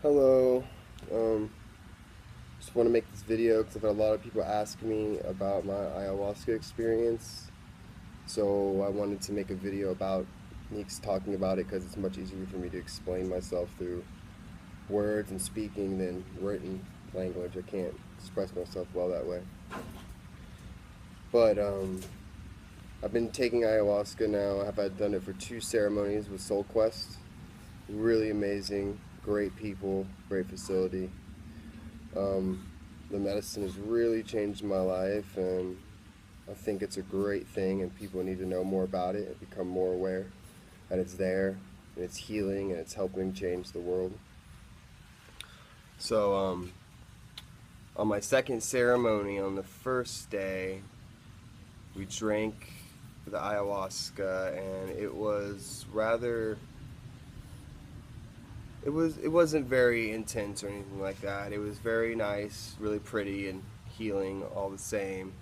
Hello. Um, just want to make this video because I've had a lot of people ask me about my ayahuasca experience. So I wanted to make a video about me talking about it because it's much easier for me to explain myself through words and speaking than written language. I can't express myself well that way. But I've been taking ayahuasca now. I've done it for 2 ceremonies with Soul Quest. Really amazing, great people, great facility. Um, the medicine has really changed my life, and I think it's a great thing, and people need to know more about it and become more aware that it's there, and it's healing, and it's helping change the world. So, on my second ceremony, on the first day, we drank the ayahuasca, and it was rather it wasn't very intense or anything like that. It was very nice, really pretty and healing all the same.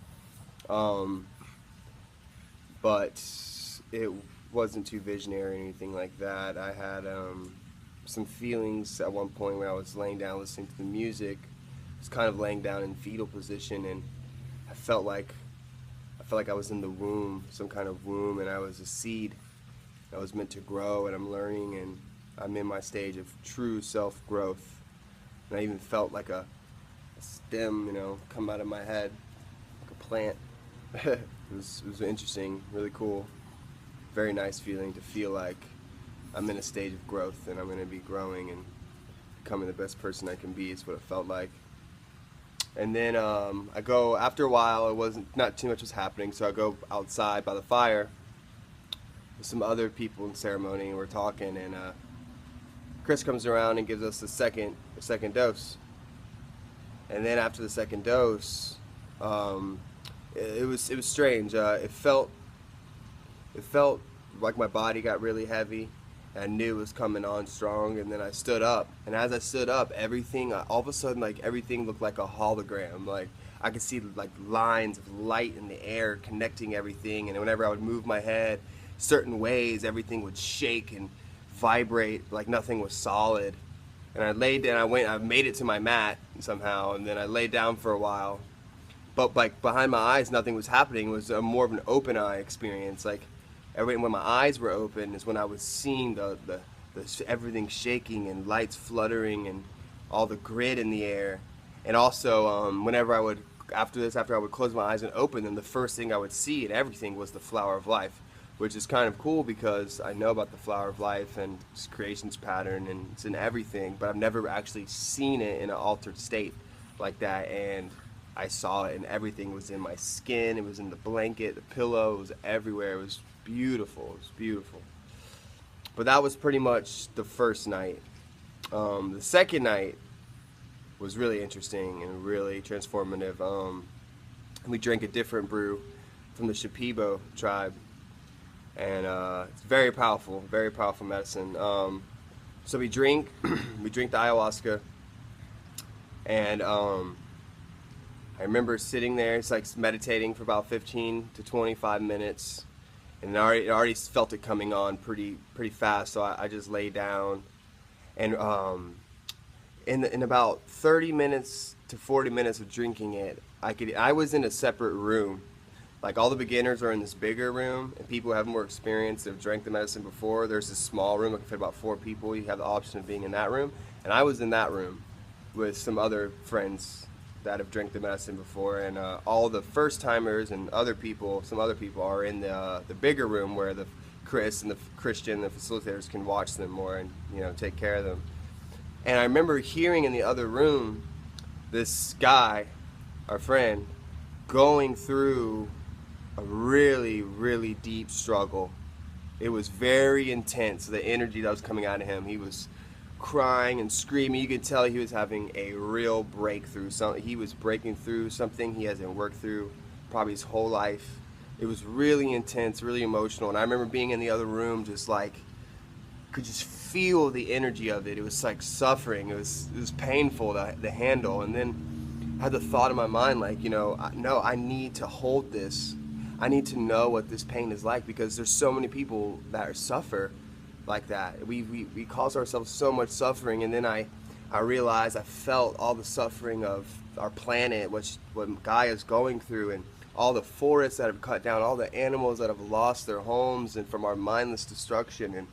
Um, but it wasn't too visionary or anything like that. I had some feelings at one point when I was laying down listening to the music. I was kind of laying down in fetal position, and I felt like I was in the womb, some kind of womb, and I was a seed. I was meant to grow, and I'm learning, and I'm in my stage of true self-growth. And I even felt like a stem, come out of my head, like a plant. It was interesting, really cool, very nice feeling to feel like I'm in a stage of growth, and I'm going to be growing and becoming the best person I can be. Is what it felt like. And then I go, after a while, not too much was happening, so I go outside by the fire with some other people in ceremony, and we're talking, and Chris comes around and gives us the second dose. And then after the second dose, it was strange. It felt like my body got really heavy, and I knew it was coming on strong. And then I stood up, and as I stood up, everything all of a sudden, like, everything looked like a hologram. Like, I could see like lines of light in the air connecting everything, and whenever I would move my head certain ways, everything would shake and vibrate like nothing was solid. And I laid down, I made it to my mat somehow, and then I laid down for a while. But like behind my eyes, nothing was happening. It was more of an open eye experience. Like when my eyes were open is when I was seeing the everything shaking and lights fluttering and all the grid in the air. And also, whenever after I would close my eyes and open them, the first thing I would see and everything was the flower of life, which is kind of cool because I know about the flower of life and its creation's pattern, and it's in everything, but I've never actually seen it in an altered state like that. And I saw it, and everything was in my skin, it was in the blanket, the pillow, it was everywhere. It was beautiful. It was beautiful. But that was pretty much the first night. The second night was really interesting and really transformative. We drank a different brew from the Shipibo tribe, and it's very powerful medicine. So we drink we drink the ayahuasca, and I remember sitting there. It's like meditating for about 15 to 25 minutes, and I already felt it coming on pretty fast. So I just lay down, and in about 30 minutes to 40 minutes of drinking it, I was in a separate room. Like, all the beginners are in this bigger room, and people who have more experience, have drank the medicine before. There's this small room that can fit about 4 people. You have the option of being in that room, and I was in that room with some other friends that have drank the medicine before, and all the first timers and some other people are in the bigger room where the Chris and the Christian, the facilitators, can watch them more and take care of them. And I remember hearing in the other room this guy, our friend, going through a really deep struggle. It was very intense, the energy that was coming out of him. He was crying and screaming. You could tell he was having a real breakthrough. He was breaking through something he hasn't worked through probably his whole life. It was really intense, really emotional. And I remember being in the other room, just like, could just feel the energy of it. It was like suffering. It was painful to handle. And then I had the thought in my mind, like, no, I need to hold this. I need to know what this pain is like, because there's so many people that suffer like that. We cause ourselves so much suffering. And then I I realized I felt all the suffering of our planet, what Gaia's going through, and all the forests that have cut down, all the animals that have lost their homes, and from our mindless destruction. And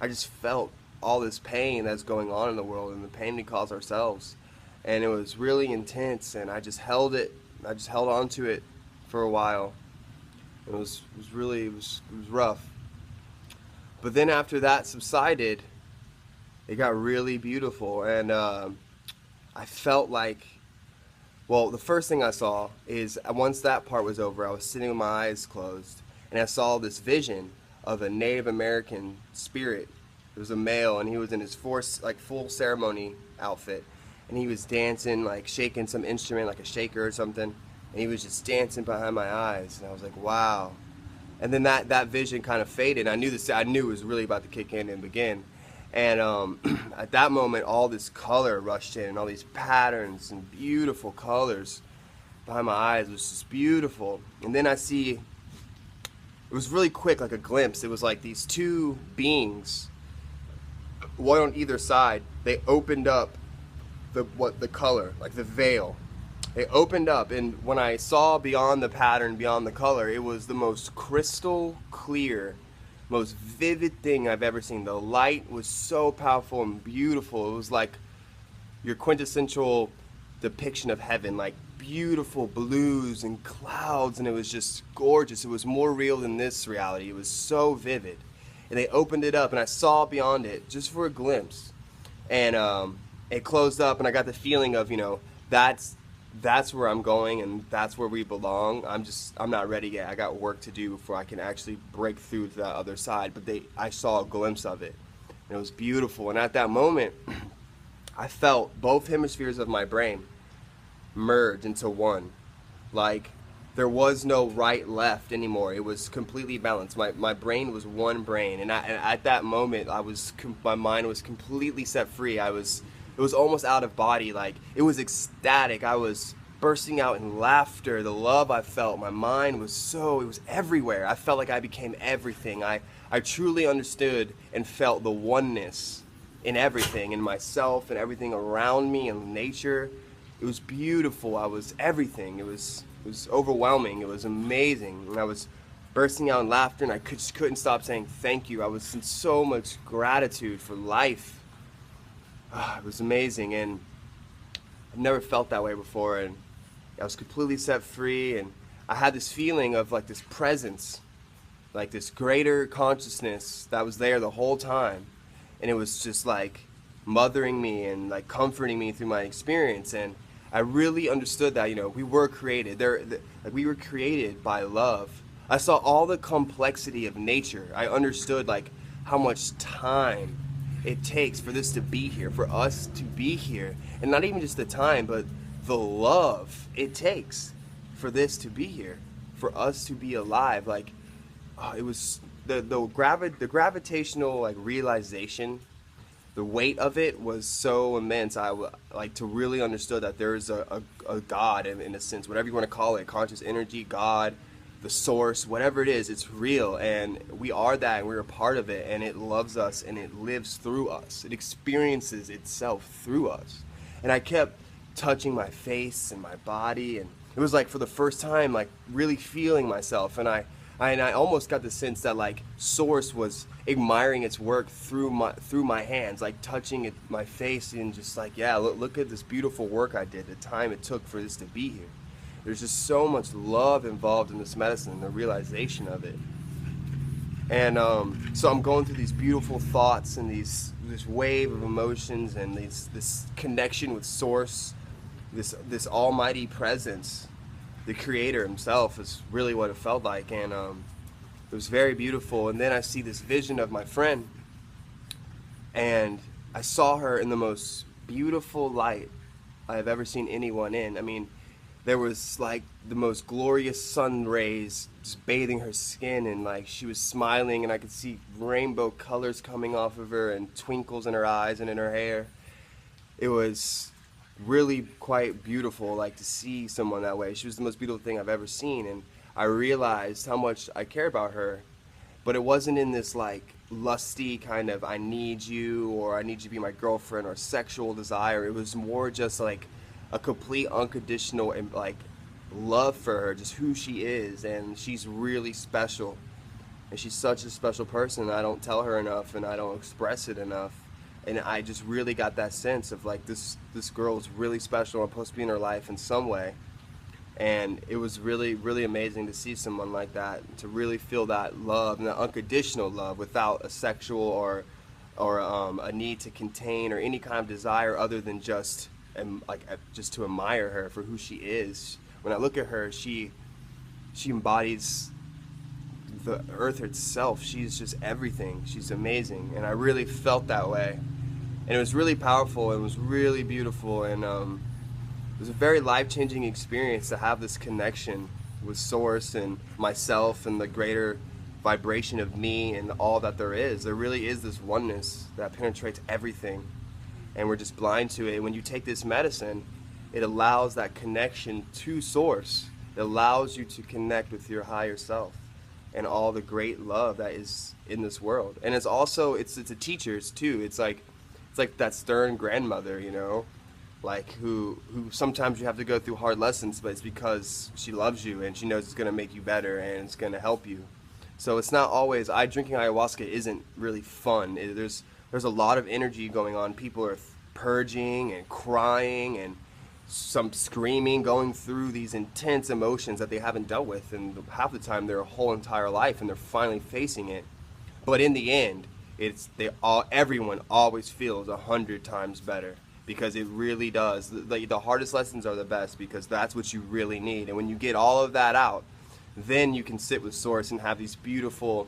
I just felt all this pain that's going on in the world and the pain we cause ourselves. And it was really intense, and I just held it. I just held on to it for a while. It was rough. But then after that subsided, it got really beautiful, and I felt like, well, the first thing I saw is once that part was over, I was sitting with my eyes closed, and I saw this vision of a Native American spirit. It was a male, and he was in his full ceremony outfit, and he was dancing, like shaking some instrument, like a shaker or something, and he was just dancing behind my eyes, and I was like, wow. And then that vision kind of faded. I knew it was really about to kick in and begin. And at that moment, all this color rushed in, and all these patterns and beautiful colors behind my eyes. It was just beautiful. And then it was really quick, like a glimpse. It was like these two beings, one on either side. They opened up the color, like the veil. They opened up, and when I saw beyond the pattern, beyond the color, it was the most crystal clear, most vivid thing I've ever seen. The light was so powerful and beautiful. It was like your quintessential depiction of heaven, like beautiful blues and clouds, and it was just gorgeous. It was more real than this reality. It was so vivid. And they opened it up, and I saw beyond it just for a glimpse. And it closed up, and I got the feeling of, that's where I'm going, and that's where we belong. I'm not ready yet. I got work to do before I can actually break through to that other side. But I saw a glimpse of it, and it was beautiful. And at that moment, I felt both hemispheres of my brain merge into one. Like there was no right, left anymore. It was completely balanced. My brain was one brain, and at that moment, my mind was completely set free. It was almost out of body, like it was ecstatic. I was bursting out in laughter. The love I felt, my mind it was everywhere. I felt like I became everything. I truly understood and felt the oneness in everything, in myself and everything around me and nature. It was beautiful. I was everything. It was overwhelming. It was amazing. And I was bursting out in laughter, and I just couldn't stop saying thank you. I was in so much gratitude for life. It was amazing, and I've never felt that way before, and I was completely set free, and I had this feeling of like this presence, like this greater consciousness that was there the whole time, and it was just like mothering me and like comforting me through my experience. And I really understood that we were created we were created by love. I saw all the complexity of nature. I understood like how much time it takes for this to be here, for us to be here, and not even just the time, but the love it takes for this to be here, for us to be alive. Like it was the gravitational like realization, the weight of it was so immense. I like to really understood that there is a God in a sense, whatever you want to call it, conscious energy, God, the source, whatever it is, it's real, and we are that, and we're a part of it, and it loves us, and it lives through us. It experiences itself through us. And I kept touching my face and my body, and it was like for the first time, like really feeling myself, and I almost got the sense that like source was admiring its work through my hands, like touching it, my face, and just like, yeah, look at this beautiful work I did, the time it took for this to be here. There's just so much love involved in this medicine and the realization of it. And so I'm going through these beautiful thoughts and this wave of emotions and this connection with Source, this almighty presence, the Creator himself is really what it felt like. And it was very beautiful. And then I see this vision of my friend, and I saw her in the most beautiful light I have ever seen anyone in. I mean, there was like the most glorious sun rays just bathing her skin, and like she was smiling, and I could see rainbow colors coming off of her and twinkles in her eyes and in her hair. It was really quite beautiful, like to see someone that way. She was the most beautiful thing I've ever seen, and I realized how much I care about her, but it wasn't in this like lusty kind of I need you, or I need you to be my girlfriend, or sexual desire. It was more just like a complete unconditional and like love for her, just who she is, and she's really special. And she's such a special person. I don't tell her enough, and I don't express it enough. And I just really got that sense of like this girl is really special. I'm supposed to be in her life in some way. And it was really, really amazing to see someone like that, to really feel that love and that unconditional love without a sexual or a need to contain or any kind of desire other than just just to admire her for who she is. When I look at her, she embodies the earth itself. She's just everything. She's amazing, and I really felt that way. And it was really powerful. It was really beautiful, and it was a very life-changing experience to have this connection with Source and myself and the greater vibration of me and all that there is. There really is this oneness that penetrates everything, and we're just blind to it. When you take this medicine, it allows that connection to Source. It allows you to connect with your higher self and all the great love that is in this world. And it's also, it's a teacher's too. It's like that stern grandmother, you know, like who sometimes you have to go through hard lessons, but it's because she loves you and she knows it's going to make you better and it's going to help you. So it's not always, drinking ayahuasca isn't really fun. There's a lot of energy going on. People are purging and crying and some screaming, going through these intense emotions that they haven't dealt with, and half the time their whole entire life, and they're finally facing it. But in the end, everyone always feels 100 times better, because it really does. The hardest lessons are the best, because that's what you really need. And when you get all of that out, then you can sit with Source and have these beautiful,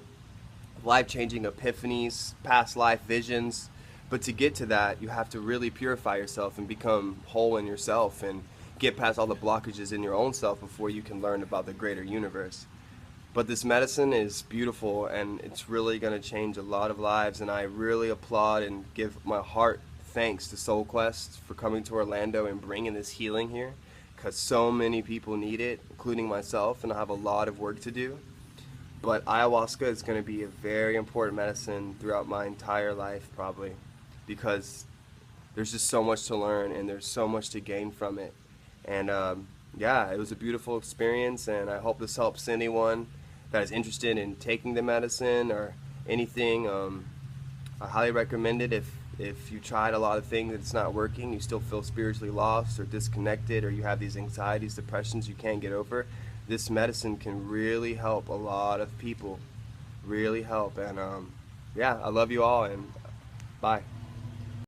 life-changing epiphanies, past life visions. But to get to that, you have to really purify yourself and become whole in yourself and get past all the blockages in your own self before you can learn about the greater universe. But this medicine is beautiful, and it's really going to change a lot of lives. And I really applaud and give my heart thanks to Soul Quest for coming to Orlando and bringing this healing here, because so many people need it, including myself, and I have a lot of work to do. But ayahuasca is going to be a very important medicine throughout my entire life, probably, because there's just so much to learn and there's so much to gain from it. And yeah, it was a beautiful experience, and I hope this helps anyone that is interested in taking the medicine or anything. I highly recommend it. If you tried a lot of things and it's not working, you still feel spiritually lost or disconnected, or you have these anxieties, depressions you can't get over, this medicine can really help a lot of people. Really help. And yeah, I love you all, and bye.